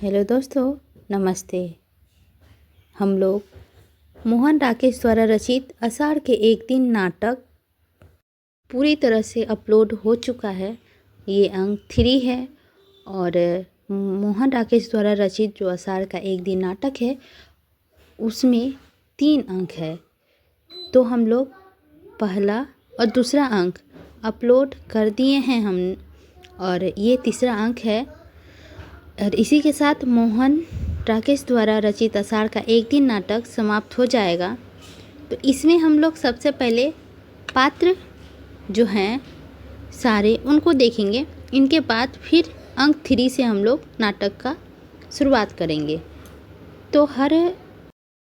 Hello दोस्तों, नमस्ते। हम लोग मोहन राकेश द्वारा रचित आषाढ़ के एक दिन नाटक पूरी तरह से अपलोड हो चुका है। ये अंक 3 है और मोहन राकेश द्वारा रचित जो आषाढ़ का एक दिन नाटक है उसमें 3 अंक है। तो हम लोग पहला और दूसरा अंक अपलोड कर दिए हैं हम, और ये तीसरा अंक है। और इसी के साथ मोहन राकेश द्वारा रचित आषाढ़ का एक दिन नाटक समाप्त हो जाएगा। तो इसमें हम लोग सबसे पहले पात्र जो हैं सारे उनको देखेंगे। इनके बाद फिर अंक 3 से हम लोग नाटक का शुरुआत करेंगे। तो हर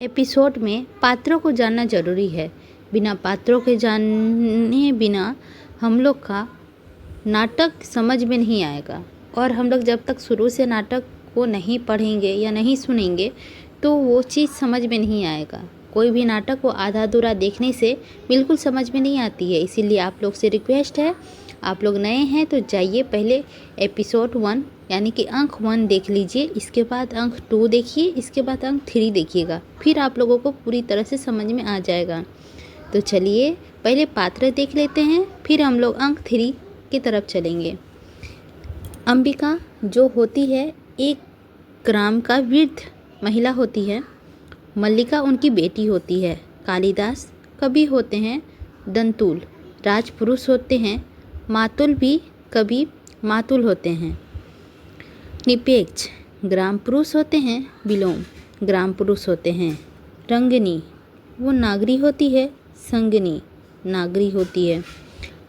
एपिसोड में पात्रों को जानना ज़रूरी है। बिना पात्रों के जाने बिना हम लोग का नाटक समझ में नहीं आएगा, और हम लोग जब तक शुरू से नाटक को नहीं पढ़ेंगे या नहीं सुनेंगे तो वो चीज़ समझ में नहीं आएगा। कोई भी नाटक को आधा अधूरा देखने से बिल्कुल समझ में नहीं आती है। इसीलिए आप लोग से रिक्वेस्ट है, आप लोग नए हैं तो जाइए पहले एपिसोड 1 यानी कि अंक 1 देख लीजिए, इसके बाद अंक 2 देखिए, इसके बाद अंक 3 देखिएगा, फिर आप लोगों को पूरी तरह से समझ में आ जाएगा। तो चलिए पहले पात्र देख लेते हैं, फिर हम लोग अंक 3 की तरफ चलेंगे। अंबिका जो होती है एक ग्राम का वृद्ध महिला होती है। मल्लिका उनकी बेटी होती है। कालिदास कवि होते हैं। दंतुल राजपुरुष होते हैं। मातुल भी कवि मातुल होते हैं। निपेक्ष ग्राम पुरुष होते हैं। विलोम ग्राम पुरुष होते हैं। रंगनी वो नागरी होती है। संगनी नागरी होती है।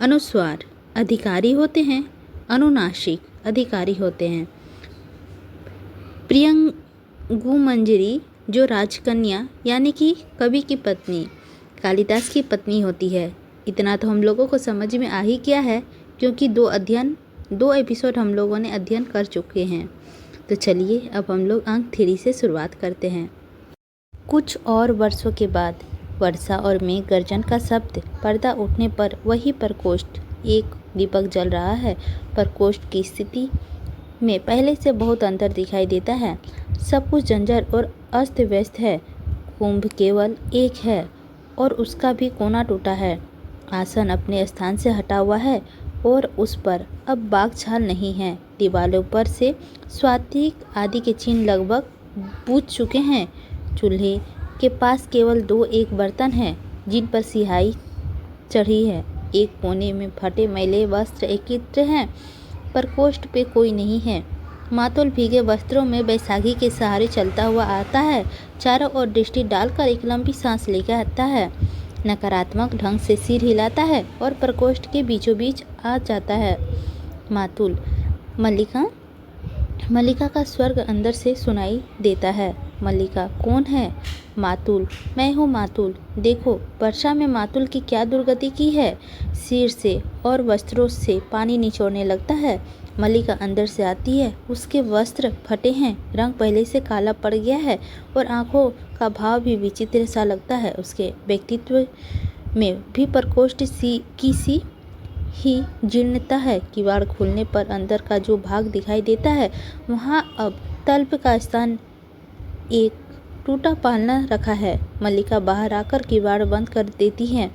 अनुस्वार अधिकारी होते हैं। अनुनासिक अधिकारी होते हैं। प्रियंगु मंजरी जो राजकन्या यानी कि कवि की पत्नी कालिदास की पत्नी होती है। इतना तो हम लोगों को समझ में आ ही गया है, क्योंकि 2 एपिसोड हम लोगों ने अध्ययन कर चुके हैं। तो चलिए अब हम लोग अंक 3 से शुरुआत करते हैं। कुछ और वर्षों के बाद वर्षा और मेघ गर्जन का शब्द, पर्दा उठने पर वही प्रकोष्ठ, एक दीपक जल रहा है। प्रकोष्ठ की स्थिति में पहले से बहुत अंतर दिखाई देता है। सब कुछ जंजर और अस्त व्यस्त है। कुंभ केवल एक है और उसका भी कोना टूटा है। आसन अपने स्थान से हटा हुआ है और उस पर अब बाग छाल नहीं है। दीवारों पर से स्वातिक आदि के चिन्ह लगभग बुझ चुके हैं। चूल्हे के पास केवल 2-1 बर्तन हैं जिन पर सिहाई चढ़ी है। एक कोने में फटे मैले वस्त्र एकत्र हैं। प्रकोष्ठ पे कोई नहीं है। मातुल भीगे वस्त्रों में बैसाखी के सहारे चलता हुआ आता है। चारों ओर दृष्टि डालकर एक लंबी सांस लेकर आता है। नकारात्मक ढंग से सिर हिलाता है और प्रकोष्ठ के बीचों बीच आ जाता है। मातुल मल्लिका का स्वर्ग अंदर से सुनाई देता है। मल्लिका कौन है? मातुल मैं हूँ। मातुल देखो वर्षा में मातुल की क्या दुर्गति की है। सिर से और वस्त्रों से पानी निचोड़ने लगता है। मल्लिका अंदर से आती है। उसके वस्त्र फटे हैं, रंग पहले से काला पड़ गया है और आंखों का भाव भी विचित्र सा लगता है। उसके व्यक्तित्व में भी प्रकोष्ठ की ही जीर्णता है। किवाड़ खुलने पर अंदर का जो भाग दिखाई देता है वहाँ अब तल्प का स्थान एक टूटा पालना रखा है। मल्लिका बाहर आकर किवाड़ बंद कर देती है।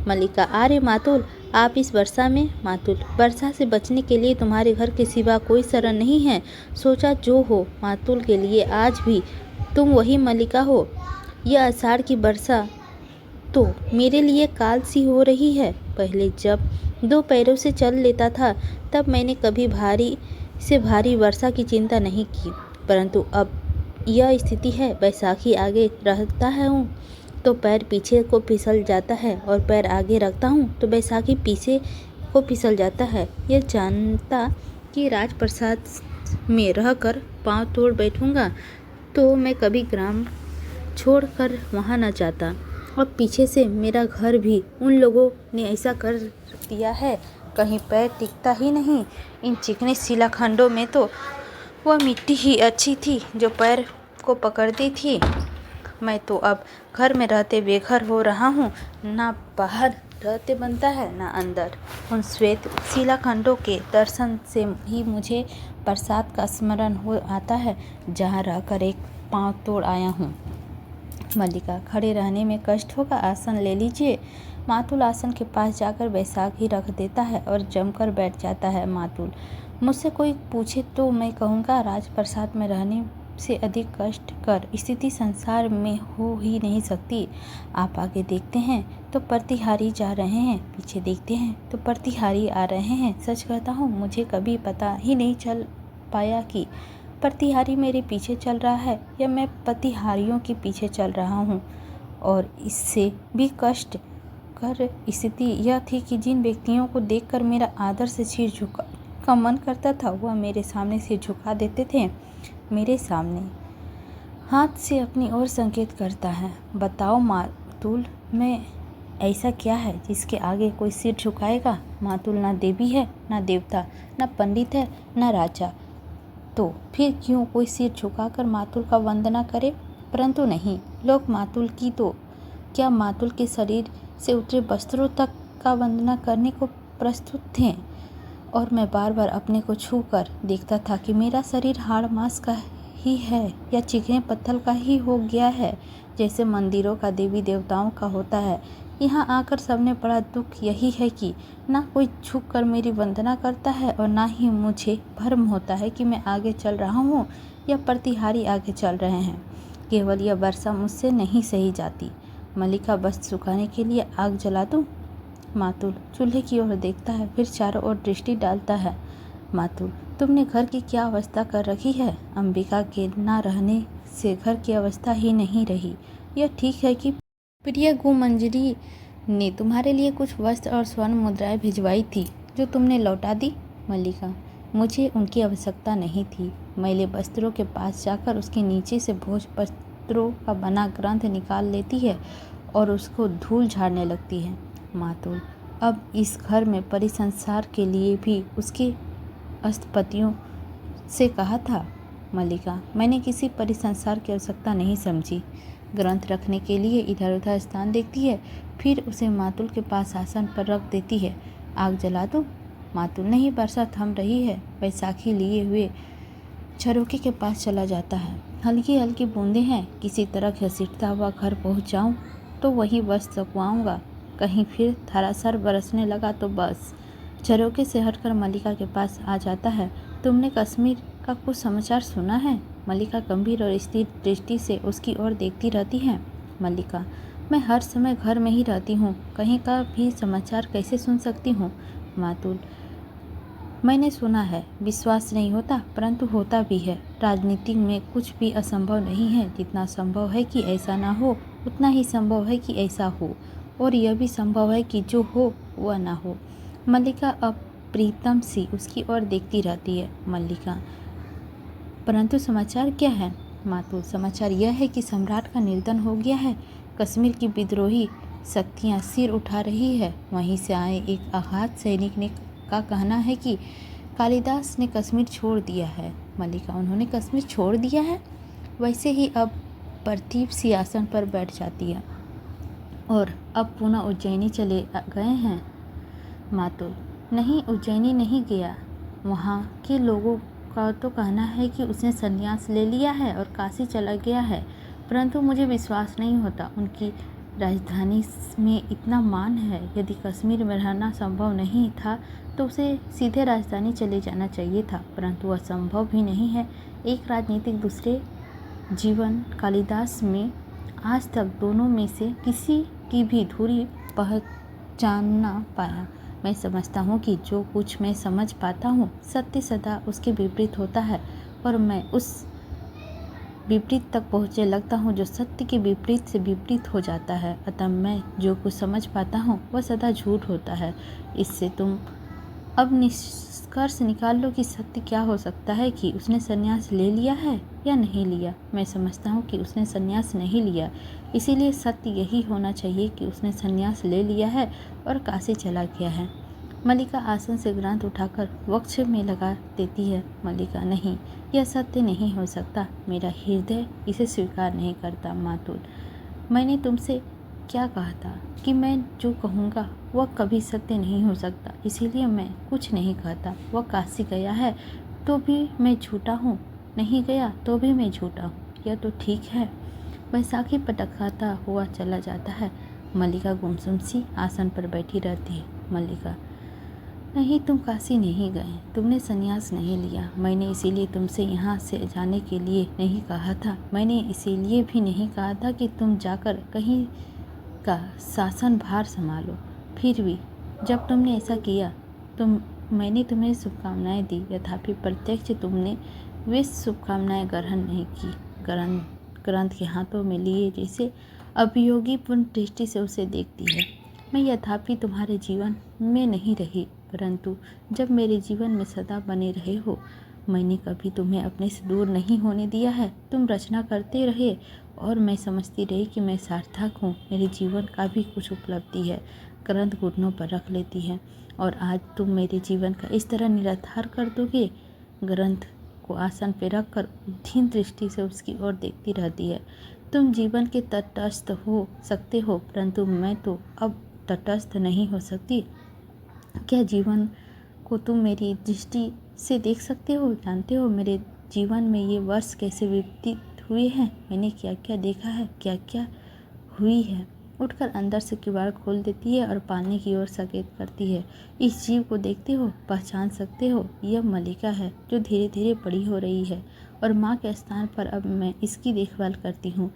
मल्लिका अरे मातुल आप इस वर्षा में? मातुल वर्षा से बचने के लिए तुम्हारे घर के सिवा कोई शरण नहीं है। सोचा जो हो मातुल के लिए आज भी तुम वही मल्लिका हो। यह आषाढ़ की वर्षा तो मेरे लिए काल सी हो रही है। पहले जब 2 पैरों से चल लेता था तब मैंने कभी भारी से भारी वर्षा की चिंता नहीं की, परंतु अब यह स्थिति है। बैसाखी आगे रखता है हूँ तो पैर पीछे को फिसल जाता है और पैर आगे रखता हूँ तो बैसाखी पीछे को फिसल जाता है। यह जानता कि राजप्रसाद में रहकर पाँव तोड़ बैठूँगा तो मैं कभी ग्राम छोड़कर वहाँ न जाता। और पीछे से मेरा घर भी उन लोगों ने ऐसा कर दिया है, कहीं पैर टिकता ही नहीं। इन चिकने शिलाखंडों में तो वह मिट्टी ही अच्छी थी जो पैर को पकड़ती थी। मैं तो अब घर में रहते बेघर हो रहा हूँ, ना बाहर रहते बनता है न अंदर। उन श्वेत शिलाखंडों के दर्शन से ही मुझे प्रसाद का स्मरण हो आता है, जहाँ रहकर एक पाँव तोड़ आया हूँ। मल्लिका, खड़े रहने में कष्ट होगा, आसन ले लीजिए। मातुल आसन के पास जाकर बैसाखी रख देता है और जमकर बैठ जाता है। मातुल, मुझसे कोई पूछे तो मैं कहूँगा राजप्रसाद में रहने से अधिक कष्टकर स्थिति संसार में हो ही नहीं सकती। आप आगे देखते हैं तो प्रतिहारी जा रहे हैं, पीछे देखते हैं तो प्रतिहारी आ रहे हैं। सच कहता हूँ, मुझे कभी पता ही नहीं चल पाया कि प्रतिहारी मेरे पीछे चल रहा है या मैं प्रतिहारियों के पीछे चल रहा हूँ। और इससे भी कष्ट कर स्थिति यह थी कि जिन व्यक्तियों को देखकर मेरा आदर से सिर झुका का मन करता था, वह मेरे सामने सिर झुका देते थे। मेरे सामने हाथ से अपनी ओर संकेत करता है। बताओ मातुल, मैं ऐसा क्या है जिसके आगे कोई सिर झुकाएगा? मातुल ना देवी है, ना देवता, ना पंडित है, ना राजा, तो फिर क्यों कोई सिर झुकाकर मातुल का वंदना करे? परंतु नहीं, लोग मातुल की तो क्या मातुल के शरीर से उतरे वस्त्रों तक का वंदना करने को प्रस्तुत थे। और मैं बार बार अपने को छू कर देखता था कि मेरा शरीर हाड़ मांस का ही है या चिकने पत्थर का ही हो गया है, जैसे मंदिरों का देवी देवताओं का होता है। यहाँ आकर सबने बड़ा दुख यही है कि ना कोई झुक कर मेरी वंदना करता है और ना ही मुझे भ्रम होता है कि मैं आगे चल रहा हूँ या प्रतिहारी आगे चल रहे हैं। केवल यह वर्षा मुझसे नहीं सही जाती। मल्लिका, वस्त्र सुखाने के लिए आग जला दूँ? मातुल चूल्हे की ओर देखता है, फिर चारों ओर दृष्टि डालता है। मातुल, तुमने घर की क्या अवस्था कर रखी है? अंबिका के ना रहने से घर की अवस्था ही नहीं रही। यह ठीक है कि प्रिय गुमंजरी ने तुम्हारे लिए कुछ वस्त्र और स्वर्ण मुद्राएं भिजवाई थी, जो तुमने लौटा दी। मल्लिका, मुझे उनकी आवश्यकता नहीं थी। मैले वस्त्रों के पास जाकर उसके नीचे से भोजपत्रों का बना ग्रंथ निकाल लेती है और उसको धूल झाड़ने लगती है। मातुल, अब इस घर में परिसंसार के लिए भी उसके अस्तपतियों से कहा था। मल्लिका, मैंने किसी परिसंसार की आवश्यकता नहीं समझी। ग्रंथ रखने के लिए इधर उधर स्थान देखती है, फिर उसे मातुल के पास आसन पर रख देती है। आग जला दो? मातुल, नहीं, वर्षा थम रही है। बैसाखी लिए हुए झरोखे के पास चला जाता है। हल्की हल्की बूंदें हैं, किसी तरह घसीटता हुआ घर पहुंच जाऊं तो वही वस्त्र सुखवाऊंगा। कहीं फिर धारासार बरसने लगा तो बस। झरोखे से हटकर मल्लिका के पास आ जाता है। तुमने कश्मीर का कुछ समाचार सुना है? मल्लिका गंभीर और स्थिर दृष्टि से उसकी ओर देखती रहती है। मल्लिका, मैं हर समय घर में ही रहती हूँ, कहीं का भी समाचार कैसे सुन सकती हूँ? मातुल, मैंने सुना है, विश्वास नहीं होता, परंतु होता भी है। राजनीति में कुछ भी असंभव नहीं है। जितना संभव है कि ऐसा ना हो, उतना ही संभव है कि ऐसा हो, और यह भी संभव है कि जो हो वह ना हो। मल्लिका अब प्रीतम सी उसकी ओर देखती रहती है। मल्लिका, परंतु समाचार क्या है? मातुल, समाचार यह है कि सम्राट का निर्धन हो गया है। कश्मीर की विद्रोही शक्तियाँ सिर उठा रही है। वहीं से आए एक आघात सैनिक ने का कहना है कि कालिदास ने कश्मीर छोड़ दिया है। मल्लिका, उन्होंने कश्मीर छोड़ दिया है? वैसे ही अब पार्थिव सिंहासन पर बैठ जाती है और अब पुनः उज्जैनी चले गए हैं। मातुल, नहीं, उज्जैनी नहीं गया। वहाँ के लोगों का तो कहना है कि उसने संन्यास ले लिया है और काशी चला गया है, परंतु मुझे विश्वास नहीं होता। उनकी राजधानी में इतना मान है, यदि कश्मीर में रहना संभव नहीं था तो उसे सीधे राजधानी चले जाना चाहिए था, परंतु वह संभव भी नहीं है। एक राजनीतिक, दूसरे जीवन। कालिदास में आज तक दोनों में से किसी की भी धुरी पहचान ना पाया। मैं समझता हूँ कि जो कुछ मैं समझ पाता हूँ, सत्य सदा उसके विपरीत होता है और मैं उस विपरीत तक पहुँचने लगता हूँ जो सत्य के विपरीत से विपरीत हो जाता है। अतः मैं जो कुछ समझ पाता हूँ वह सदा झूठ होता है। इससे तुम अब निष्कर्ष निकाल लो कि सत्य क्या हो सकता है, कि उसने संन्यास ले लिया है या नहीं लिया। मैं समझता हूँ कि उसने संन्यास नहीं लिया, इसीलिए सत्य यही होना चाहिए कि उसने संन्यास ले लिया है और काशी चला गया है। मल्लिका आसन से ग्रंथ उठाकर वक्ष में लगा देती है। मल्लिका, नहीं, यह सत्य नहीं हो सकता। मेरा हृदय इसे स्वीकार नहीं करता। मातुल, मैंने तुमसे क्या कहा था कि मैं जो कहूँगा वह कभी सत्य नहीं हो सकता, इसीलिए मैं कुछ नहीं कहता। वह काशी गया है तो भी मैं झूठा हूँ, नहीं गया तो भी मैं झूठा हूँ, यह तो ठीक है। बैसाखी पटकाता हुआ चला जाता है। मल्लिका गुमसुम सी आसन पर बैठी रहती है। मल्लिका, नहीं, तुम काशी नहीं गए, तुमने संन्यास नहीं लिया। मैंने इसीलिए तुमसे यहाँ से जाने के लिए नहीं कहा था। मैंने इसीलिए भी नहीं कहा था कि तुम जाकर कहीं का शासन भार संभालो। फिर भी जब तुमने ऐसा किया मैंने तुम्हें शुभकामनाएं दी, तथापि प्रत्यक्ष तुमने वे शुभकामनाएं ग्रहण नहीं की। ग्रंथ के हाथों में लिए जैसे अभियोगीपूर्ण दृष्टि से उसे देखती है। मैं यथापि तुम्हारे जीवन में नहीं रही, परंतु जब मेरे जीवन में सदा बने रहे हो, मैंने कभी तुम्हें अपने से दूर नहीं होने दिया है। तुम रचना करते रहे और मैं समझती रही कि मैं सार्थक हूँ। मेरे जीवन का भी कुछ उपलब्धि है। ग्रंथ घुटनों पर रख लेती है। और आज तुम मेरे जीवन का इस तरह निराधार कर दोगे। ग्रंथ को आसन पर रख कर उद्हीन दृष्टि से उसकी ओर देखती रहती है। तुम जीवन के तटस्थ हो सकते हो, परंतु मैं तो अब तटस्थ नहीं हो सकती। क्या जीवन को तुम मेरी दृष्टि से देख सकते हो? जानते हो मेरे जीवन में ये वर्ष कैसे व्यतीत हुए हैं? मैंने क्या क्या देखा है, क्या क्या हुई है। उठकर अंदर से किवाड़ खोल देती है और पालने की ओर संकेत करती है। इस जीव को देखते हो, पहचान सकते हो? यह मल्लिका है जो धीरे धीरे बड़ी हो रही है और माँ के स्थान पर अब मैं इसकी देखभाल करती हूँ।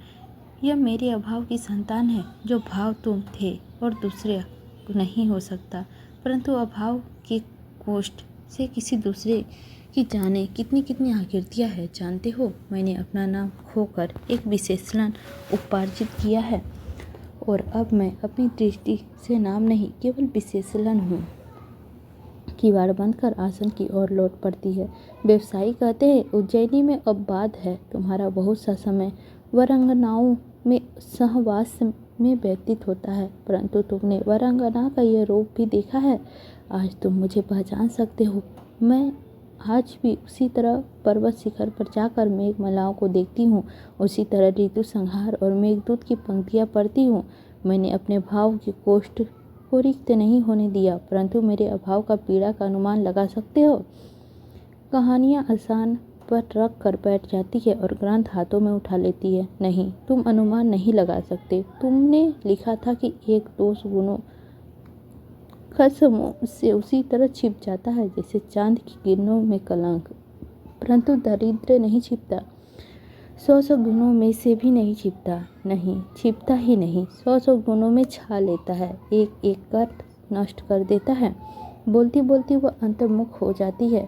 यह मेरे अभाव की संतान है। जो भाव तुम थे और दूसरे नहीं हो सकता, परंतु अभाव के कोष्ठ से किसी दूसरे की जाने कितनी कितनी आकृतियाँ है। जानते हो, मैंने अपना नाम खोकर एक विशेषण उपार्जित किया है और अब मैं अपनी दृष्टि से नाम नहीं केवल विशेषण हूँ। किवाड़ बंद कर आसन की ओर लौट पड़ती है। व्यवसायी कहते हैं, उज्जैनी में अब बाद है। तुम्हारा बहुत सा समय वरांगनाओं में सहवास में व्यतीत होता है, परंतु तुमने वरांगना का यह रूप भी देखा है। आज तुम मुझे पहचान सकते हो। मैं आज भी उसी तरह पर्वत शिखर पर जाकर मेघमालाओं को देखती हूँ, उसी तरह ऋतु संहार और मेघदूत की पंक्तियाँ पढ़ती हूँ। मैंने अपने भाव के कोष्ठ को रिक्त नहीं होने दिया, परंतु मेरे अभाव का पीड़ा का अनुमान लगा सकते हो। कहानियाँ आसान पर रख कर बैठ जाती है और ग्रंथ हाथों में उठा लेती है। नहीं, तुम अनुमान नहीं लगा सकते। तुमने लिखा था कि एक दोष गुणों खसमों से उसी तरह छिप जाता है जैसे चांद की किरणों में कलंक, परंतु दरिद्र नहीं छिपता। 100 गुणों में से भी नहीं छिपता, नहीं छिपता ही नहीं, 100 गुणों में छा लेता है, एक एक कर नष्ट कर देता है। बोलती बोलती वह अंतर्मुख हो जाती है।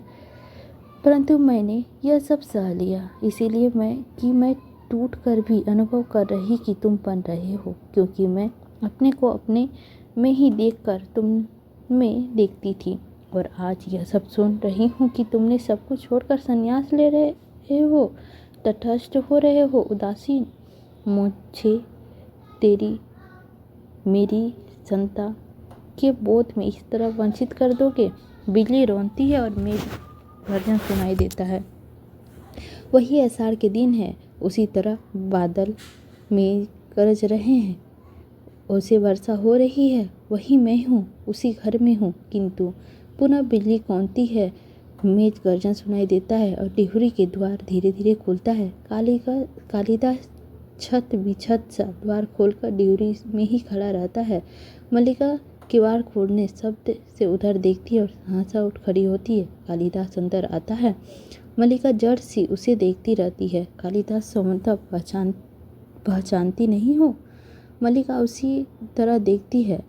परंतु मैंने यह सब सह लिया, इसीलिए मैं टूट कर भी अनुभव कर रही कि तुम बन रहे हो, क्योंकि मैं अपने को अपने में ही देखकर तुम में देखती थी। और आज यह सब सुन रही हूँ कि तुमने सब कुछ छोड़कर संन्यास ले रहे हो, तटस्थ हो रहे हो, उदासीन। मुझे तेरी मेरी संता के बोध में इस तरह वंचित कर दोगे। बिजली रोनती है और मेघ गर्जन सुनाई देता है। वही आषाढ़ के दिन है, उसी तरह बादल में गरज रहे हैं, उसे वर्षा हो रही है। वही मैं हूँ, उसी घर में हूँ, किंतु पुनः बिजली कौनती है, मेघ गर्जन सुनाई देता है और डिहुरी के द्वार धीरे धीरे खुलता है। कालिदास छत बिछत सा द्वार खोलकर डिहुरी में ही खड़ा रहता है। मल्लिका किवाड़ खोलने शब्द से उधर देखती है और हांसा उठ खड़ी होती है। कालिदास अंदर आता है। मल्लिका जड़ सी उसे देखती रहती है। कालिदास समंता पहचानती नहीं हो? मल्लिका उसी तरह देखती है।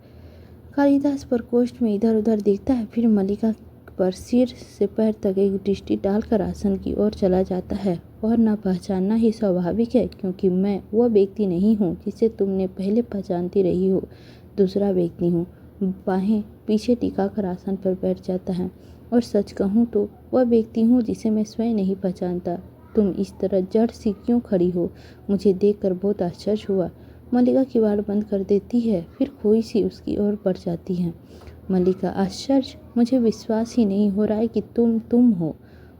कालिदास प्रकोष्ठ में इधर उधर देखता है, फिर मल्लिका पर सिर से पैर तक एक दृष्टि डालकर आसन की ओर चला जाता है। और न पहचानना ही स्वाभाविक है, क्योंकि मैं वह व्यक्ति नहीं हूँ जिसे तुमने पहले पहचानती रही हो, दूसरा व्यक्ति हूँ। बाहें पीछे टिकाकर आसन पर बैठ जाता है। और सच कहूँ तो वह व्यक्ति हूँ जिसे मैं स्वयं नहीं पहचानता। तुम इस तरह जड़ सी क्यों खड़ी हो? मुझे देखकर बहुत आश्चर्य हुआ। मल्लिका किवाड़ बंद कर देती है, फिर खोई सी उसकी ओर बढ़ जाती है। मल्लिका, आश्चर्य, मुझे विश्वास ही नहीं हो रहा है कि तुम हो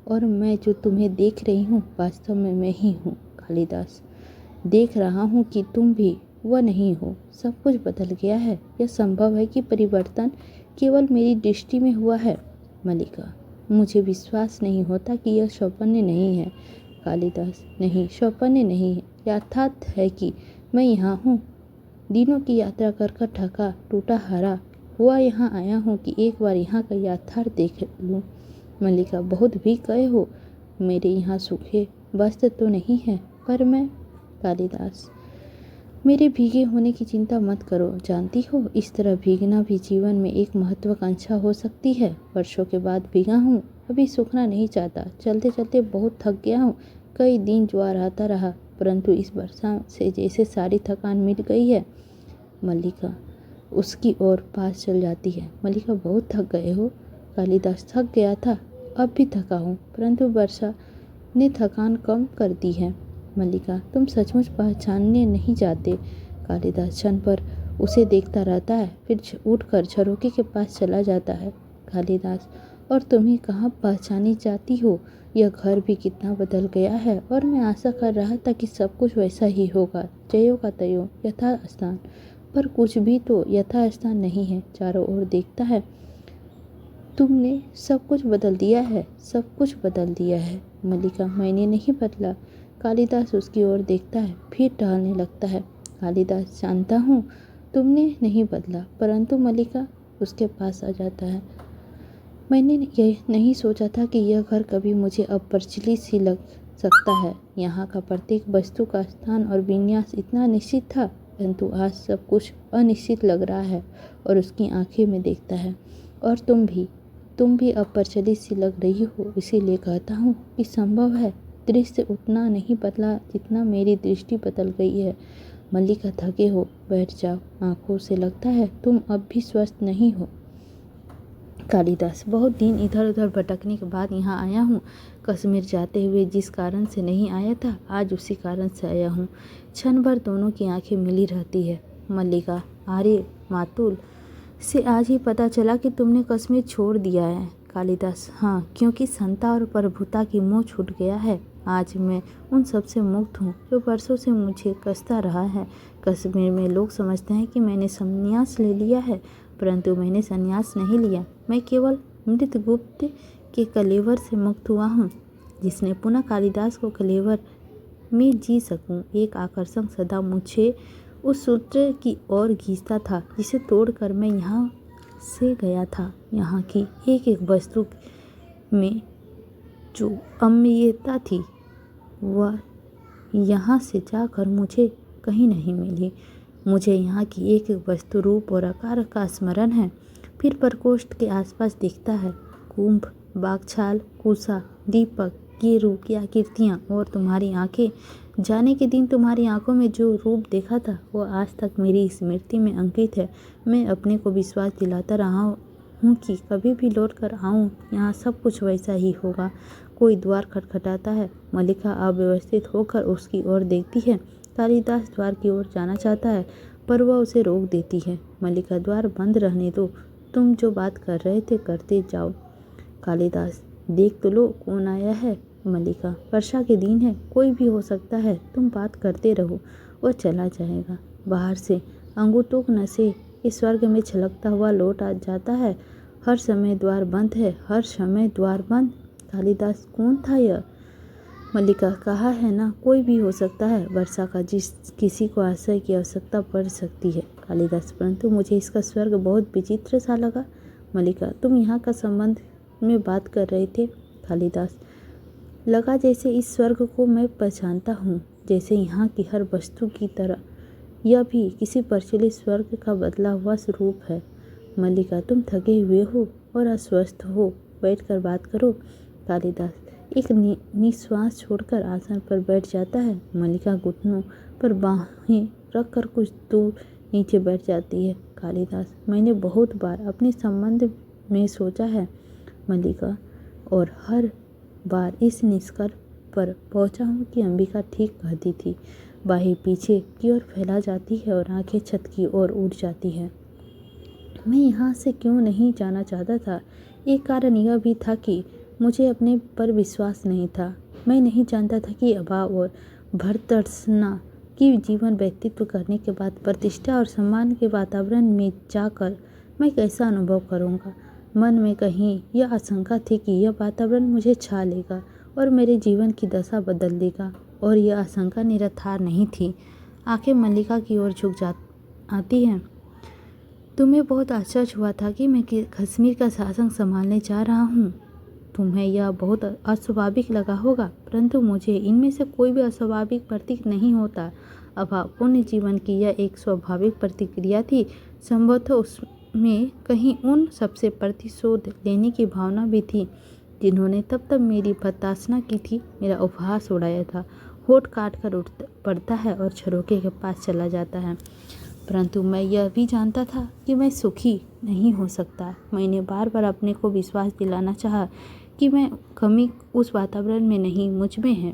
और मैं जो तुम्हें देख रही हूँ वास्तव में मैं ही हूँ। कालिदास, देख रहा हूँ कि तुम भी वह नहीं हो। सब कुछ बदल गया है। यह संभव है कि परिवर्तन केवल मेरी दृष्टि में हुआ है। मल्लिका, मुझे विश्वास नहीं होता कि यह सौपन्य नहीं है। कालिदास, नहीं, सौपन्य नहीं है। यथार्थ है कि मैं यहाँ हूँ। दिनों की यात्रा कर कर थका टूटा हारा हुआ यहाँ आया हूँ कि एक बार यहाँ का यथार्थ देख लूँ। मल्लिका, बहुत भी गए हो। मेरे यहाँ सूखे वस्त्र तो नहीं है, पर मैं। कालिदास, मेरे भीगे होने की चिंता मत करो। जानती हो, इस तरह भीगना भी जीवन में एक महत्वाकांक्षा हो सकती है। वर्षों के बाद भीगा हूँ, अभी सूखना नहीं चाहता। चलते चलते बहुत थक गया हूँ। कई दिन ज्वार आता रहा, परंतु इस वर्षा से जैसे सारी थकान मिट गई है। मल्लिका उसकी ओर पास चल जाती है। मल्लिका, बहुत थक गए हो। कालिदास, थक गया था, अब भी थका हूँ, परंतु वर्षा ने थकान कम कर दी है। मल्लिका, तुम सचमुच पहचानने नहीं जाते। कालिदास क्षण पर उसे देखता रहता है, फिर उठकर झरोखे के पास चला जाता है। कालिदास, और तुम्हें कहाँ पहचानी जाती हो। यह घर भी कितना बदल गया है, और मैं आशा कर रहा था कि सब कुछ वैसा ही होगा। जयो का तयो, यथास्थान। पर कुछ भी तो यथास्थान नहीं है। चारों ओर देखता है, तुमने सब कुछ बदल दिया है, सब कुछ बदल दिया है। मल्लिका, मैंने नहीं बदला। कालिदास उसकी ओर देखता है, फिर टहलने लगता है। कालिदास, जानता हूँ तुमने नहीं बदला, परंतु। मल्लिका उसके पास आ जाता है। मैंने यह नहीं सोचा था कि यह घर कभी मुझे अपरिचित सी लग सकता है। यहाँ का प्रत्येक वस्तु का स्थान और विन्यास इतना निश्चित था, परंतु आज सब कुछ अनिश्चित लग रहा है। और उसकी आंखें में देखता है। और तुम भी अपरिचित सी लग रही हो। इसीलिए कहता हूँ कि संभव है दृश्य उतना नहीं बदला जितना मेरी दृष्टि बदल गई है। मल्लिका, थके हो, बैठ जाओ। आंखों से लगता है तुम अब भी स्वस्थ नहीं हो। कालिदास, बहुत दिन इधर उधर भटकने के बाद यहाँ आया हूँ। कश्मीर जाते हुए जिस कारण से नहीं आया था, आज उसी कारण से आया हूँ। क्षण भर दोनों की आंखें मिली रहती है। मल्लिका, आर्य मातुल से आज ही पता चला कि तुमने कश्मीर छोड़ दिया है। कालिदास, हाँ, क्योंकि संता और प्रभुता की मोह छूट गया है। आज मैं उन सब से मुक्त हूँ जो वर्षों से मुझे कसता रहा है। कश्मीर में लोग समझते हैं कि मैंने संन्यास ले लिया है, परंतु मैंने संन्यास नहीं लिया। मैं केवल मृतगुप्त के कलेवर से मुक्त हुआ हूँ, जिसने पुनः कालिदास को कलेवर में जी सकूँ। एक आकर्षण सदा मुझे उस सूत्र की ओर खींचता था जिसे तोड़कर मैं यहाँ से गया था। यहाँ की एक एक वस्तु में जो अम्लीयता थी, वह यहाँ से जाकर मुझे कहीं नहीं मिली। मुझे यहाँ की एक एक वस्तु, रूप और आकार का स्मरण है। फिर प्रकोष्ठ के आसपास दिखता है कुंभ, बागछाल, कुसा, दीपक, ये रूप, ये आकृतियाँ और तुम्हारी आंखें। जाने के दिन तुम्हारी आंखों में जो रूप देखा था, वो आज तक मेरी स्मृति में अंकित है। मैं अपने को विश्वास दिलाता रहा हूँ कि कभी भी लौट कर आऊँ, यहाँ सब कुछ वैसा ही होगा। कोई द्वार खटखटाता है। मल्लिका अव्यवस्थित होकर उसकी ओर देखती है। कालिदास द्वार की ओर जाना चाहता है, पर वह उसे रोक देती है। मल्लिका, द्वार बंद रहने दो। तुम जो बात कर रहे थे करते जाओ। कालिदास, देख तो लो कौन आया है। मल्लिका, वर्षा के दिन है, कोई भी हो सकता है, तुम बात करते रहो। वह चला जाएगा। बाहर से अंगुतोक नशे इस स्वर्ग में छलकता हुआ लौट आ जाता है। हर समय द्वार बंद है, हर समय द्वार बंद। कालिदास, कौन था यह? मल्लिका, कहा है ना, कोई भी हो सकता है। वर्षा का जिस किसी को आश्रय की आवश्यकता पड़ सकती है। कालिदास, परंतु मुझे इसका स्वर्ग बहुत विचित्र सा लगा। मल्लिका, तुम यहाँ का संबंध में बात कर रहे थे। कालिदास, लगा जैसे इस स्वर्ग को मैं पहचानता हूँ, जैसे यहाँ की हर वस्तु की तरह यह भी किसी प्रचलित स्वर्ग का बदला हुआ स्वरूप है। मल्लिका, तुम थके हुए हो और अस्वस्थ हो, बैठकर बात करो। कालिदास एक निश्वास छोड़कर आसन पर बैठ जाता है। मल्लिका घुटनों पर बाहें रखकर कुछ दूर नीचे बैठ जाती है। कालिदास, मैंने बहुत बार अपने संबंध में सोचा है मल्लिका, और हर बार इस निष्कर्ष पर पहुंचा हूँ कि अंबिका ठीक कहती थी। बाहें पीछे की ओर फैला जाती है और आंखें छत की ओर उठ जाती है। मैं यहाँ से क्यों नहीं जाना चाहता था। एक कारण यह भी था कि मुझे अपने पर विश्वास नहीं था। मैं नहीं जानता था कि अभाव और भरतृष्णा कि जीवन व्यतीत करने के बाद प्रतिष्ठा और सम्मान के वातावरण में जाकर मैं कैसा अनुभव करूँगा। मन में कहीं यह आशंका थी कि यह वातावरण मुझे छा लेगा और मेरे जीवन की दशा बदल देगा, और यह आशंका निराधार नहीं थी। आंखें मल्लिका की ओर झुक आती हैं। तुम्हें बहुत आश्चर्य हुआ था कि मैं कश्मीर का शासन संभालने जा रहा हूँ। तुम्हें यह बहुत अस्वाभाविक लगा होगा, परंतु मुझे इनमें से कोई भी अस्वाभाविक प्रतीक नहीं होता। अभावपूर्ण जीवन की यह एक स्वाभाविक प्रतिक्रिया थी। संभवतः उसमें कहीं उन सबसे प्रतिशोध लेने की भावना भी थी जिन्होंने तब तक मेरी भर्त्सना की थी, मेरा उपहास उड़ाया था। होठ काट कर उठ पड़ता है और झरोखे के पास चला जाता है। परंतु मैं यह भी जानता था कि मैं सुखी नहीं हो सकता। मैंने बार बार अपने को विश्वास दिलाना चाहा कि मैं कमी उस वातावरण में नहीं, मुझ में है।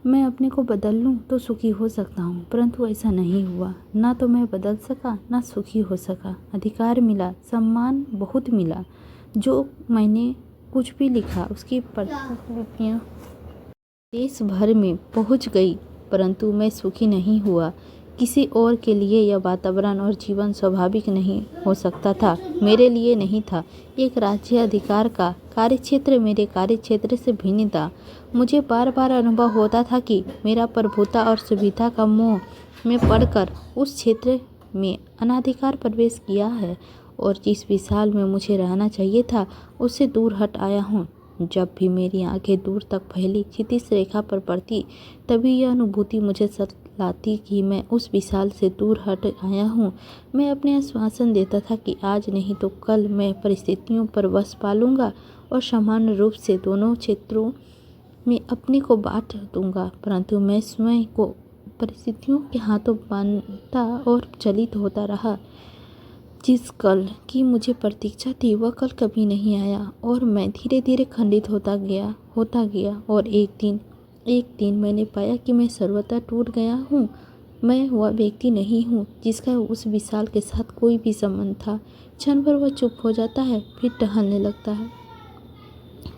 मैं अपने को बदल लूं तो सुखी हो सकता हूं, परंतु ऐसा नहीं हुआ। ना तो मैं बदल सका, ना सुखी हो सका। अधिकार मिला, सम्मान बहुत मिला। जो मैंने कुछ भी लिखा उसकी प्रतिलिपियां देश भर में पहुंच गई, परंतु मैं सुखी नहीं हुआ। किसी और के लिए यह वातावरण और जीवन स्वाभाविक नहीं हो सकता था, मेरे लिए नहीं था। एक राज्य अधिकार का कार्यक्षेत्र मेरे कार्यक्षेत्र से भिन्न था। मुझे बार बार अनुभव होता था कि मेरा प्रभुता और सुविधा का मोह में पड़कर उस क्षेत्र में अनाधिकार प्रवेश किया है और जिस विशाल में मुझे रहना चाहिए था उससे दूर हट आया हूँ। जब भी मेरी आंखें दूर तक फैली क्षितिज रेखा पर पड़ती, तभी यह अनुभूति मुझे लाती कि मैं उस विशाल से दूर हट आया हूँ। मैं अपने आश्वासन देता था कि आज नहीं तो कल मैं परिस्थितियों पर वश पालूंगा और समान रूप से दोनों क्षेत्रों में अपने को बांट दूंगा, परंतु मैं स्वयं को परिस्थितियों के हाथों बांधता और चलित होता रहा। जिस कल की मुझे प्रतीक्षा थी वह कल कभी नहीं आया और मैं धीरे धीरे खंडित होता गया और एक दिन मैंने पाया कि मैं सर्वथा टूट गया हूँ। मैं वह व्यक्ति नहीं हूँ जिसका उस विशाल के साथ कोई भी संबंध था। क्षण भर वह चुप हो जाता है, फिर टहलने लगता है।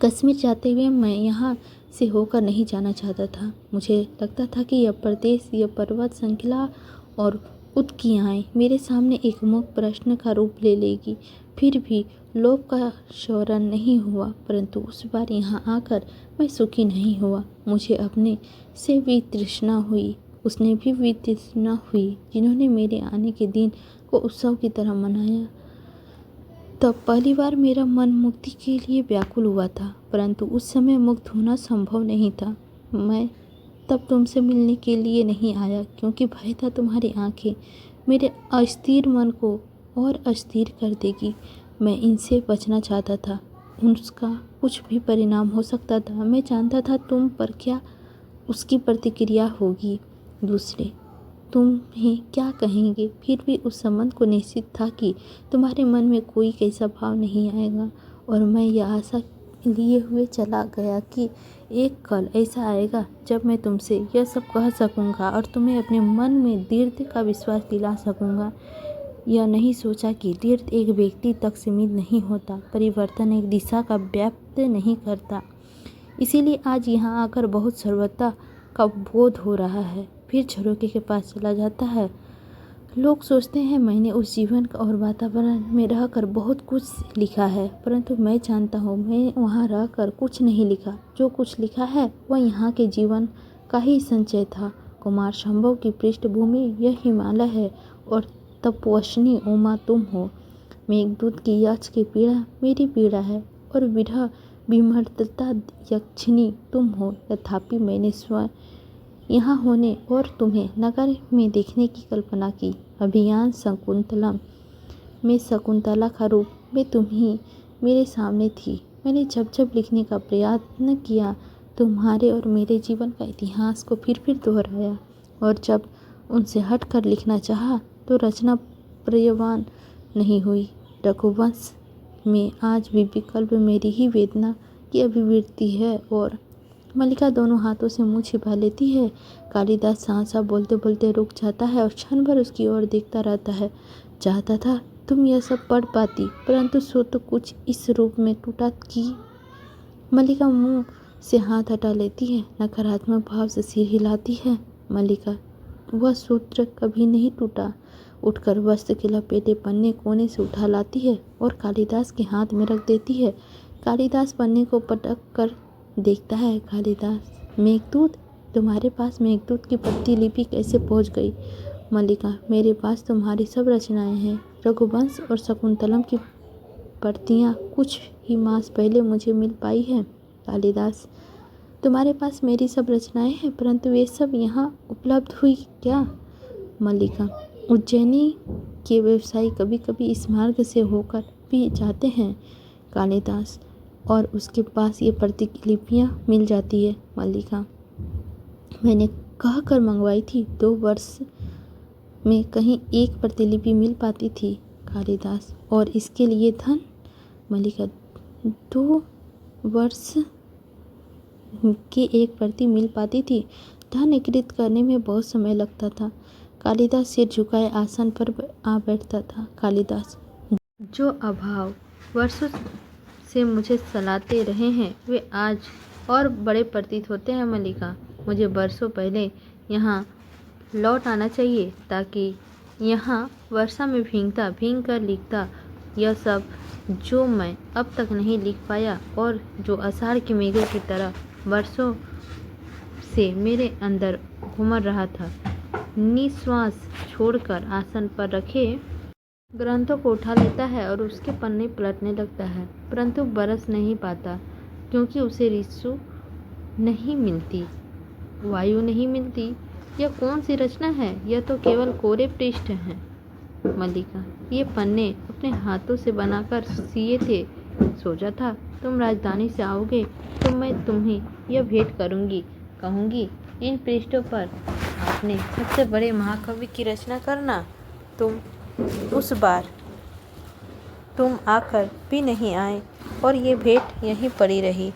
कश्मीर जाते हुए मैं यहाँ से होकर नहीं जाना चाहता था। मुझे लगता था कि यह प्रदेश, यह पर्वत श्रृंखला और उत्कियाएँ मेरे सामने एक मुक्त प्रश्न का रूप ले लेगी। फिर भी लोभ का क्षरण नहीं हुआ, परंतु उस बार यहाँ आकर मैं सुखी नहीं हुआ। मुझे अपने से वितृष्णा हुई, उसने भी वितृष्णा हुई जिन्होंने मेरे आने के दिन को उत्सव की तरह मनाया। तब पहली बार मेरा मन मुक्ति के लिए व्याकुल हुआ था, परंतु उस समय मुक्त होना संभव नहीं था। मैं तब तुमसे मिलने के लिए नहीं आया क्योंकि भय था तुम्हारी आंखें मेरे अस्थिर मन को और अस्थिर कर देगी। मैं इनसे बचना चाहता था। उसका कुछ भी परिणाम हो सकता था। मैं जानता था तुम पर क्या उसकी प्रतिक्रिया होगी, दूसरे तुम्हें क्या कहेंगे। फिर भी उस संबंध को निश्चित था कि तुम्हारे मन में कोई कैसा भाव नहीं आएगा, और मैं यह आशा लिए हुए चला गया कि एक कल ऐसा आएगा जब मैं तुमसे यह सब कह सकूंगा और तुम्हें अपने मन में दृढ़ का विश्वास दिला सकूंगा। यह नहीं सोचा कि दृढ़ एक व्यक्ति तक सीमित नहीं होता, परिवर्तन एक दिशा का व्याप्त नहीं करता। इसीलिए आज यहाँ आकर बहुत सर्वथा का बोध हो रहा है। फिर झरोखे के पास चला जाता है। लोग सोचते हैं मैंने उस जीवन और वातावरण में रहकर बहुत कुछ लिखा है, परंतु मैं जानता हूँ मैं वहाँ रहकर कुछ नहीं लिखा। जो कुछ लिखा है वह यहाँ के जीवन का ही संचय था। कुमार संभव की पृष्ठभूमि यह हिमालय है और तपस्विनी उमा तुम हो। मेघदूत की यक्ष की पीड़ा मेरी पीड़ा है और विरह विमर्तता यक्षिणी तुम हो। तथापि मैंने स्वयं यहाँ होने और तुम्हें नगर में देखने की कल्पना की। अभियान शकुंतलम में शकुंतला का रूप में तुम ही मेरे सामने थी। मैंने जब जब लिखने का प्रयत्न किया तुम्हारे और मेरे जीवन का इतिहास को फिर दोहराया, और जब उनसे हटकर लिखना चाहा तो रचना पर्यवान नहीं हुई। रघुवंश में आज भी विकल्प मेरी ही वेदना की अभिव्यक्ति है। और मल्लिका दोनों हाथों से मुँह छिपा लेती है। कालिदास साँसा बोलते बोलते रुक जाता है और क्षण भर उसकी ओर देखता रहता है। चाहता था तुम यह सब पढ़ पाती, परंतु सो तो कुछ इस रूप में टूटा कि। मल्लिका मुंह से हाथ हटा लेती है, नकारात्मक भाव से सिर हिलाती है। मल्लिका वह सूत्र कभी नहीं टूटा। उठकर वस्त्र के लपेटे पन्ने कोने से उठा लाती है और कालिदास के हाथ में रख देती है। कालिदास पन्ने को पटक कर देखता है। कालिदास, मेघदूत, तुम्हारे पास मेघदूत की प्रतिलिपि कैसे पहुंच गई? मल्लिका, मेरे पास तुम्हारी सब रचनाएं हैं। रघुवंश और शकुंतलम की प्रतियां कुछ ही मास पहले मुझे मिल पाई हैं। कालिदास, तुम्हारे पास मेरी सब रचनाएं हैं, परंतु वे सब यहाँ उपलब्ध हुई क्या? मल्लिका, उज्जैनी के व्यवसायी कभी कभी इस मार्ग से होकर भी जाते हैं। कालिदास, और उसके पास ये प्रतिलिपियाँ मिल जाती है। मल्लिका, मैंने कह कर मंगवाई थी, 2 वर्ष में कहीं एक प्रतिलिपि मिल पाती थी। कालिदास, और इसके लिए धन? मल्लिका, 2 वर्ष की एक प्रति मिल पाती थी। धन एकत्रित करने में बहुत समय लगता था। कालिदास सिर झुकाए आसन पर आ बैठता था। कालिदास, जो अभाव वर्षों से मुझे सलाते रहे हैं वे आज और बड़े प्रतीत होते हैं। मल्लिका, मुझे वर्षों पहले यहाँ लौट आना चाहिए ताकि यहाँ वर्षा में भीग कर लिखता यह सब जो मैं अब तक नहीं लिख पाया और जो आषाढ़ के मेघों की तरह वर्षों से मेरे अंदर घुमर रहा था। निश्वास छोड़कर आसन पर रखे ग्रंथों को उठा लेता है और उसके पन्ने पलटने लगता है, परंतु बरस नहीं पाता क्योंकि उसे ऋतु नहीं मिलती, वायु नहीं मिलती। यह कौन सी रचना है? यह तो केवल कोरे पृष्ठ हैं। मल्लिका, ये पन्ने अपने हाथों से बनाकर सिए थे। सोचा था तुम राजधानी से आओगे तो मैं तुम्हें यह भेंट करूंगी, कहूंगी इन पृष्ठों पर आपने सबसे बड़े महाकवि की रचना करना। उस बार तुम आकर भी नहीं आए और ये भेंट यहीं पड़ी रही।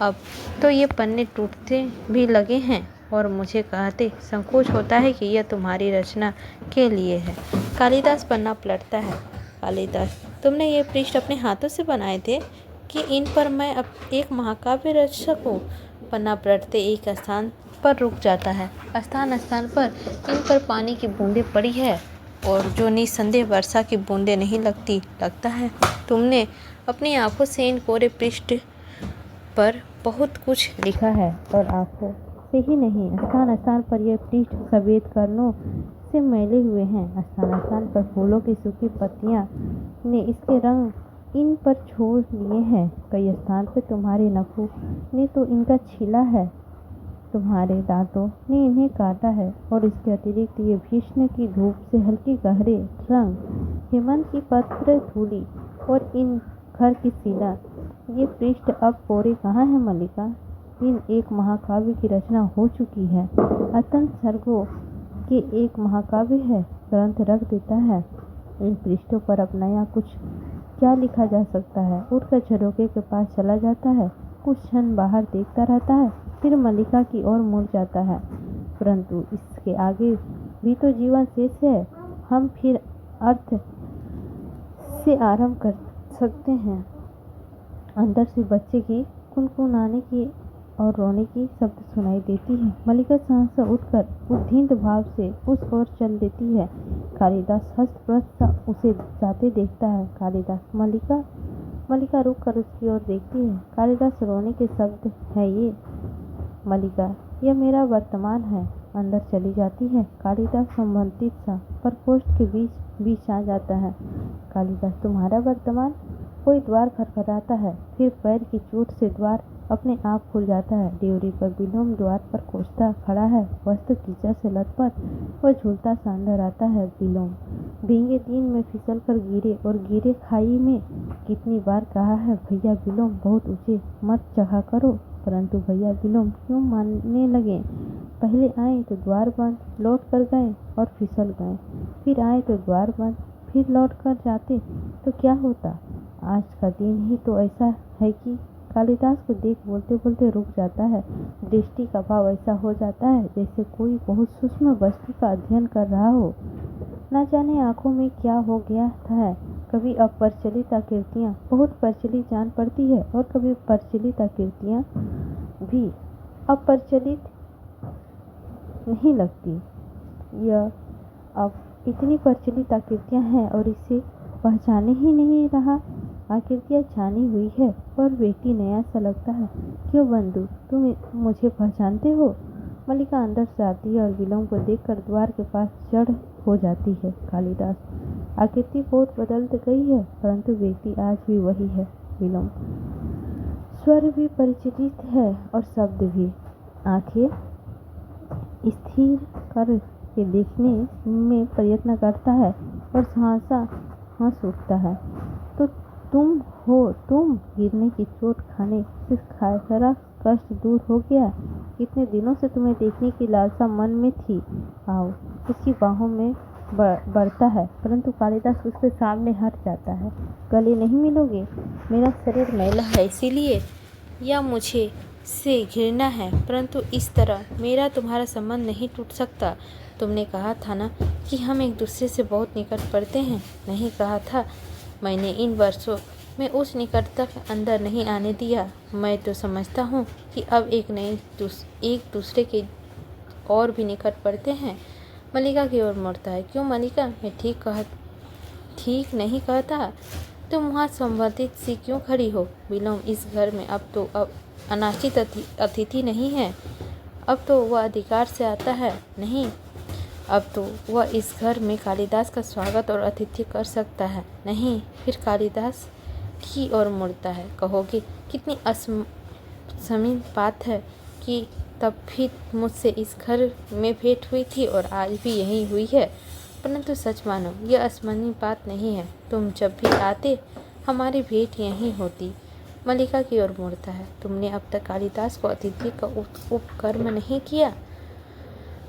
अब तो ये पन्ने टूटते भी लगे हैं और मुझे कहते संकोच होता है कि यह तुम्हारी रचना के लिए है। कालिदास पन्ना पलटता है। कालिदास, तुमने ये पृष्ठ अपने हाथों से बनाए थे कि इन पर मैं अब एक महाकाव्य रच सकूं? पन्ना पलटते एक स्थान पर रुक जाता है। स्थान स्थान पर इन पर पानी की बूंदें पड़ी है और जो निस्संदेह वर्षा की बूंदें नहीं लगता है तुमने अपनी आंखों से इन कोरे पृष्ठ पर बहुत कुछ लिखा है और आंखों से ही नहीं, स्थान स्थान पर यह पृष्ठ सफेद कर्णों से मैले हुए हैं। स्थान स्थान पर फूलों की सूखी पत्तियां ने इसके रंग इन पर छोड़ लिए हैं। कई स्थान पर तुम्हारे नखों ने तो इनका छीला है, तुम्हारे दांतों ने इन्हें काटा है और इसके अतिरिक्त ये भीष्म की धूप से हल्के गहरे रंग, हेमंत की पत्र धूली और इन घर की शिला, ये पृष्ठ अब कोरे कहाँ है? मल्लिका, इन एक महाकाव्य की रचना हो चुकी है। अत्यंत सर्गों के एक महाकाव्य है। ग्रंथ रख देता है। इन पृष्ठों पर अब नया कुछ क्या लिखा जा सकता है? उठकर झरोखे के पास चला जाता है, कुछ क्षण बाहर देखता रहता है, फिर मल्लिका की ओर मुड़ जाता है। परंतु इसके आगे भी तो जीवन शेष है। हम फिर अर्थ से आरंभ कर सकते हैं। अंदर से बच्चे की कुनकुनाने की और रोने की शब्द सुनाई देती है। मल्लिका सहसा उठकर उद्विग्न भाव से उस ओर चल देती है। कालिदास हस्तप्रस्त उसे जाते देखता है। कालिदास, मल्लिका। मल्लिका रुक कर उसकी ओर देखती है। कालिदास, रोने के शब्द है ये? मल्लिका, यह मेरा वर्तमान है। अंदर चली जाती है। कालिदास संबंधित सा प्रकोष्ठ के बीच आ जाता है। कालिदास, तुम्हारा वर्तमान? कोई द्वार खटखटाता है, फिर पैर की चोट से द्वार अपने आप खुल जाता है। ड्योरी पर विलोम द्वार पर कोसता खड़ा है। वस्त्र कीचड़ से लथपथ वह झूलता सा अंदर आता है। विलोम भीगे दिन में फिसल कर गिरे और गिरे खाई में। कितनी बार कहा है भैया विलोम बहुत ऊंचे मत चढ़ा करो, परंतु भैया विलोम क्यों मानने लगे? पहले आए तो द्वार बंद, लौट कर गए और फिसल गए, फिर आए तो द्वार बंद, फिर लौट कर जाते तो क्या होता? आज का दिन ही तो ऐसा है कि कालिदास को देख बोलते बोलते रुक जाता है। दृष्टि का भाव ऐसा हो जाता है जैसे कोई बहुत सूक्ष्म वस्तु का अध्ययन कर रहा हो। न जाने आंखों में क्या हो गया है। कभी अप्रचलित आकृतियाँ बहुत प्रचलित जान पड़ती है और कभी प्रचलित आकृतियाँ भी अप्रचलित नहीं लगती। यह अब इतनी प्रचलित आकृतियाँ हैं और इसे पहचाने ही नहीं रहा। आकृतियाँ जानी हुई है पर व्यक्ति नया सा लगता है। क्यों बंधु, तुम मुझे पहचानते हो? मल्लिका अंदर से आती है और विलोम को देखकर द्वार के पास जड़ हो जाती है। कालिदास, आकृति बहुत बदल गई है परंतु व्यक्ति आज भी वही है। विलोम, स्वर भी परिचित है और शब्द भी। आंखें स्थिर कर के देखने में प्रयत्न करता है और सहसा हंस उठता है। तो तुम हो तुम? गिरने की चोट खाने से सारा कष्ट दूर हो गया? कितने दिनों से तुम्हें देखने की लालसा मन में थी। आओ। उसकी बाहों में बढ़ता है परंतु कालिदास उसके सामने हट जाता है। गले नहीं मिलोगे? मेरा शरीर मैला है इसीलिए, या मुझे से घृणा है, परंतु इस तरह मेरा तुम्हारा संबंध नहीं टूट सकता। तुमने कहा था ना कि हम एक दूसरे से बहुत निकट पड़ते हैं। नहीं कहा था? मैंने इन वर्षों में उस निकटता अंदर नहीं आने दिया। मैं तो समझता हूँ कि अब एक दूसरे के और भी निकट पड़ते हैं। मल्लिका की ओर मुड़ता है। क्यों मल्लिका, मैं ठीक नहीं कहता? तुम वहाँ संबंधित सी क्यों खड़ी हो? विलोम, इस घर में अब अनाचित अतिथि नहीं है। अब तो वह अधिकार से आता है। नहीं, अब तो वह इस घर में कालिदास का स्वागत और आतिथ्य कर सकता है। नहीं। फिर कालिदास की ओर मुड़ता है। कहोगे कितनी असमीन बात है कि तब भी मुझसे इस घर में भेंट हुई थी और आज भी यही हुई है, परंतु सच मानो यह असमानी बात नहीं है। तुम जब भी आते हमारी भेंट यहीं होती। मल्लिका की ओर मुड़ता है। तुमने अब तक कालिदास को अतिथि का उपकर्म नहीं किया।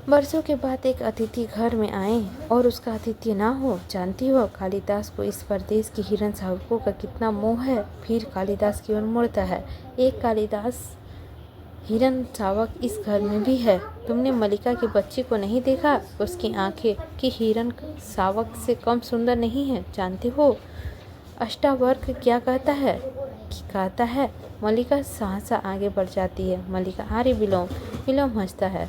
वर्षों के बाद एक अतिथि घर में आए और उसका आतिथ्य ना हो। जानती हो कालिदास को इस प्रदेश की हिरण सावकों का कितना मोह है। फिर कालिदास की ओर मुड़ता है। एक कालिदास हिरण सावक इस घर में भी है। तुमने मल्लिका के बच्चे को नहीं देखा? उसकी आंखें कि हिरण सावक से कम सुंदर नहीं है। जानते हो अष्टावर्क क्या कहता है? मल्लिका सहसा आगे बढ़ जाती है। मल्लिका, अरे विलोम हंसता है।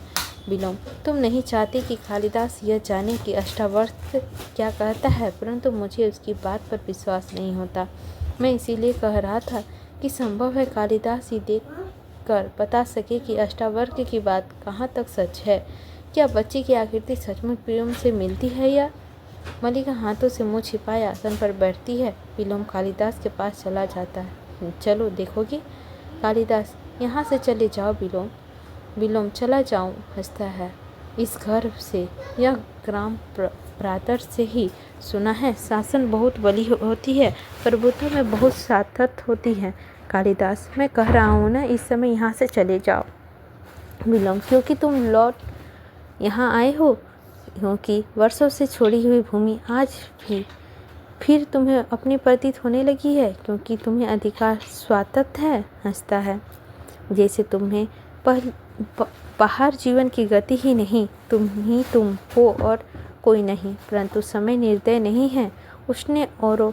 विलोम, तुम नहीं चाहते कि कालिदास यह जाने कि अष्टावर्क क्या कहता है, परंतु मुझे उसकी बात पर विश्वास नहीं होता। मैं इसीलिए कह रहा था कि संभव है कालिदास ही देख कर बता सके कि अष्टावर्क की बात कहाँ तक सच है। क्या बच्चे की आकृति सचमुच विलोम से मिलती है या? मल्लिका हाथों से मुंह छिपाए आसन पर बैठती है। विलोम कालिदास के पास चला जाता है। चलो देखोगे? कालिदास, यहाँ से चले जाओ। विलोम, चला जाऊँ? हंसता है। इस घर से, यह ग्राम प्रातर से ही सुना है शासन बहुत बली होती है, प्रभुत्व में बहुत सार्थक होती है। कालिदास, मैं कह रहा हूँ ना, इस समय यहाँ से चले जाओ। विलोम, क्योंकि तुम लौट यहाँ आए हो? क्योंकि वर्षों से छोड़ी हुई भूमि आज भी फिर तुम्हें अपनी प्रतीत होने लगी है, क्योंकि तुम्हें अधिकार स्वायत्त है। हंसता है। जैसे तुम्हें बाहर जीवन की गति ही नहीं, तुम हो और कोई नहीं। परंतु समय निर्दय नहीं है, उसने औरों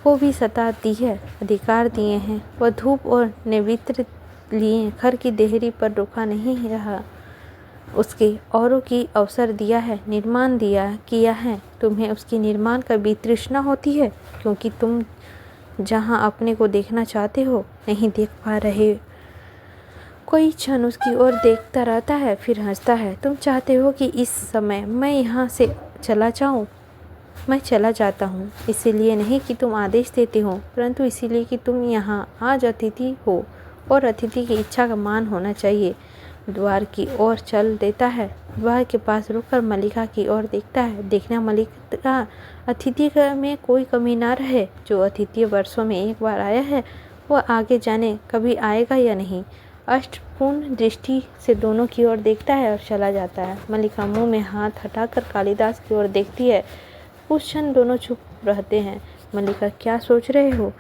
को भी सता दी है, अधिकार दिए हैं। वह धूप और नैवेद्य लिए घर की देहरी पर रुका नहीं रहा, उसके औरों की अवसर दिया है, निर्माण किया है। तुम्हें उसके निर्माण का भी तृष्णा होती है, क्योंकि तुम जहाँ अपने को देखना चाहते हो नहीं देख पा रहे। कोई क्षण उसकी ओर देखता रहता है फिर हंसता है। तुम चाहते हो कि इस समय मैं यहाँ से चला जाऊँ? मैं चला जाता हूँ, इसीलिए नहीं कि तुम आदेश देते हो, परंतु इसीलिए कि तुम यहाँ आज अतिथि हो और अतिथि की इच्छा का मान होना चाहिए। द्वार की ओर चल देता है। द्वार के पास रुककर मल्लिका की ओर देखता है। देखना मल्लिका, अतिथि में कोई कमी ना रहे। जो अतिथि वर्षों में एक बार आया है वह आगे जाने कभी आएगा या नहीं। अष्टपूर्ण दृष्टि से दोनों की ओर देखता है और चला जाता है। मल्लिका मुंह में हाथ हटाकर कालिदास की ओर देखती है। कुछ क्षण दोनों चुप रहते हैं। मल्लिका, क्या सोच रहे हो?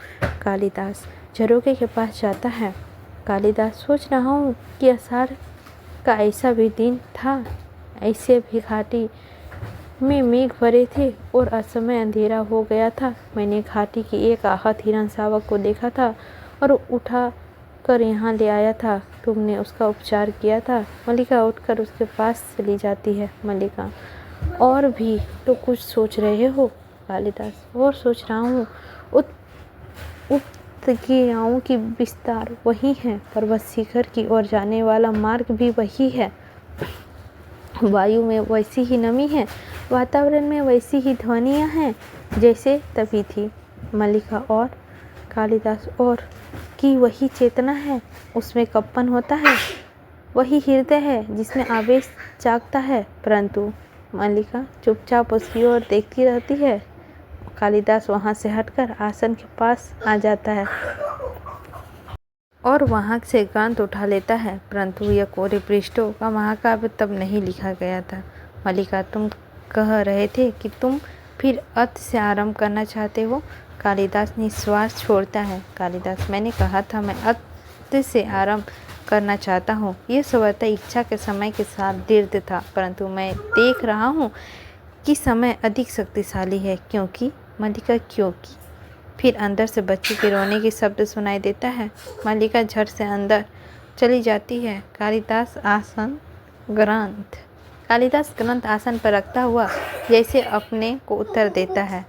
कालिदास झरोखे के पास जाता है। कालिदास, सोच रहा हूँ कि आषाढ़ का ऐसा भी दिन था, ऐसे भी घाटी में मेघ भरे थे और असमय अंधेरा हो गया था। मैंने घाटी की एक आहत हिरण शावक को देखा था और उठा कर यहाँ ले आया था। तुमने उसका उपचार किया था। मल्लिका उठकर उसके पास चली जाती है। मल्लिका, और भी तो कुछ सोच रहे हो? कालिदास: और सोच रहा हूँ। उत्तगियाओं की विस्तार वही है, पर्वत शिखर की ओर जाने वाला मार्ग भी वही है, वायु में वैसी ही नमी है, वातावरण में वैसी ही ध्वनियाँ हैं जैसे तभी थी। मल्लिका: और कालिदास: और कि वही चेतना है, उसमें कंपन होता है, वही हृदय है जिसमें आवेश जागता है। परंतु मल्लिका चुपचाप उसकी ओर देखती रहती है। कालिदास वहाँ से हटकर आसन के पास आ जाता है और वहाँ से ग्रंथ उठा लेता है, परंतु यह कोरे पृष्ठों का महाकाव्य तब नहीं लिखा गया था। मल्लिका: तुम कह रहे थे कि तुम फिर अत से आरंभ करना चाहते हो। कालिदास निश्वास छोड़ता है। कालिदास: मैंने कहा था मैं अत से आरंभ करना चाहता हूँ। यह स्वतः इच्छा के समय के साथ दृढ़ था, परंतु मैं देख रहा हूँ कि समय अधिक शक्तिशाली है। क्योंकि? मल्लिका: क्योंकि? फिर अंदर से बच्ची के रोने की शब्द सुनाई देता है। मल्लिका झट से अंदर चली जाती है। कालिदास ग्रंथ आसन पर रखता हुआ जैसे अपने को उत्तर देता है।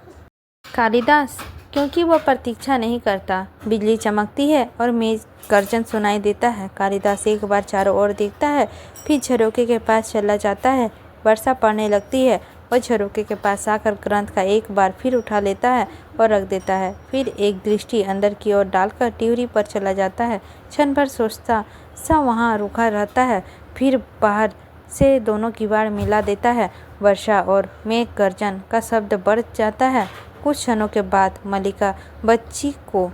कालिदास: क्योंकि वह प्रतीक्षा नहीं करता। बिजली चमकती है और मेघ गर्जन सुनाई देता है। कालिदास एक बार चारों ओर देखता है, फिर झरोखे के पास चला जाता है। वर्षा पड़ने लगती है। वह झरोखे के पास आकर ग्रंथ का एक बार फिर उठा लेता है और रख देता है। फिर एक दृष्टि अंदर की ओर डालकर टिहरी पर चला जाता है। क्षण भर सोचता सा वहाँ रुका रहता है, फिर बाहर से दोनों किवाड़ मिला देता है। वर्षा और मेघ गर्जन का शब्द बढ़ जाता है। कुछ क्षणों के बाद मल्लिका बच्ची को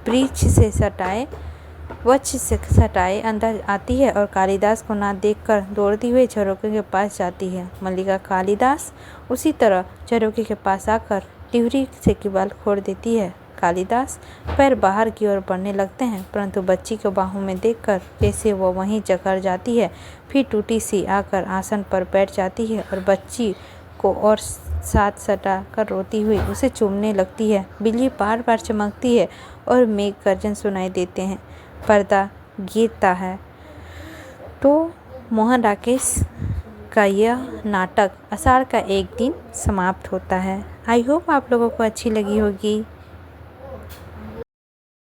वृक्ष से सटाए अंदर आती है और कालिदास को ना देखकर दौड़ती हुई झरोखे के पास जाती है। मल्लिका कालिदास उसी तरह झरोखे के पास आकर टिहरी से किवाड़ खोल देती है। कालिदास पैर बाहर की ओर बढ़ने लगते हैं, परंतु बच्ची को बाहों में देखकर जैसे वो वहीं जकड़ जाती है। फिर टूटी सी आकर आसन पर बैठ जाती है और बच्ची को और साथ सटा कर रोती हुई उसे चूमने लगती है। बिजली बार बार चमकती है और मेघ गर्जन सुनाई देते हैं। पर्दा गिरता है तो मोहन राकेश का यह नाटक आषाढ़ का एक दिन समाप्त होता है। आई होप आप लोगों को अच्छी लगी होगी।